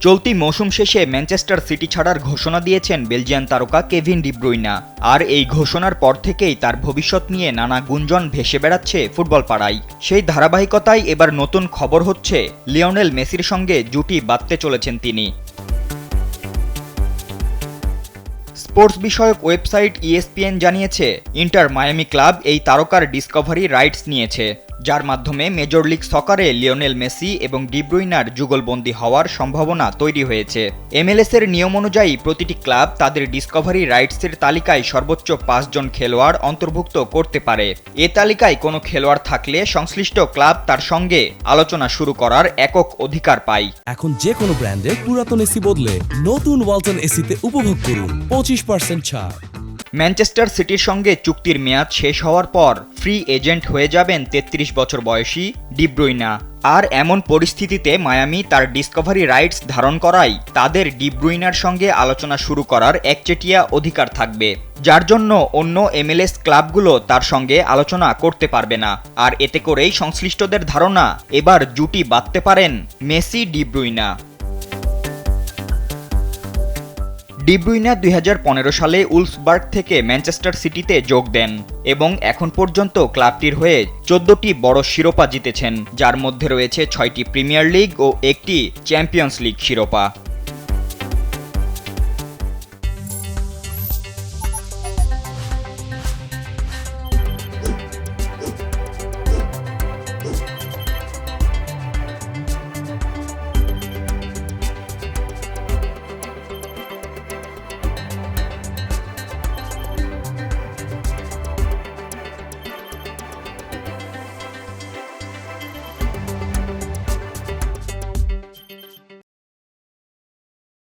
চলতি মৌসুম শেষে ম্যানচেস্টার সিটি ছাড়ার ঘোষণা দিয়েছেন বেলজিয়ান তারকা কেভিন ডি ব্রুইনা। আর এই ঘোষণার পর থেকেই তার ভবিষ্যৎ নিয়ে নানা গুঞ্জন ভেসে বেড়াচ্ছে ফুটবল পাড়ায়। সেই ধারাবাহিকতায় এবার নতুন খবর হচ্ছে লিওনেল মেসির সঙ্গে জুটি বাঁধতে চলেছেন তিনি। স্পোর্টস বিষয়ক ওয়েবসাইট ESPN জানিয়েছে, ইন্টার মায়ামি ক্লাব এই তারকার ডিসকভারি রাইটস নিয়েছে, যার মাধ্যমে মেজর লিগ সকারে লিওনেল মেসি এবং ডি ব্রুইনার যুগলবন্দী হওয়ার সম্ভাবনা তৈরি হয়েছে। MLS এর নিয়ম অনুযায়ী প্রতিটি ক্লাব তাদের ডিসকভারি রাইটসের তালিকায় সর্বোচ্চ 5 জন খেলোয়াড় অন্তর্ভুক্ত করতে পারে। এ তালিকায় কোনো খেলোয়াড় থাকলে সংশ্লিষ্ট ক্লাব তার সঙ্গে আলোচনা শুরু করার একক অধিকার পায়। এখন যে কোনো ব্র্যান্ডের পুরাতন এসি বদলে নতুন ওয়ালটন এসিতে উপভোগ করুন 25% ছাড়। ম্যানচেস্টার সিটির সঙ্গে চুক্তির মেয়াদ শেষ হওয়ার পর ফ্রি এজেন্ট হয়ে যাবেন 33 বছর বয়সী ডি ব্রুইনা। আর এমন পরিস্থিতিতে মায়ামি তার ডিসকভারি রাইটস ধারণ করায় তাদের ডি ব্রুইনার সঙ্গে আলোচনা শুরু করার একচেটিয়া অধিকার থাকবে, যার জন্য অন্য MLS ক্লাবগুলো তার সঙ্গে আলোচনা করতে পারবে না। আর এতে করেই সংশ্লিষ্টদের ধারণা এবার জুটি বাঁধতে পারেন Messi De Bruyne. De Bruyne 2015 সালে উলফসবার্গ থেকে ম্যানচেস্টার সিটিতে যোগ দেন এবং এখন পর্যন্ত ক্লাবটির হয়ে 14টি বড় শিরোপা জিতেছেন, যার মধ্যে রয়েছে 6টি প্রিমিয়ার লিগ ও 1টি চ্যাম্পিয়ন্স লিগ শিরোপা।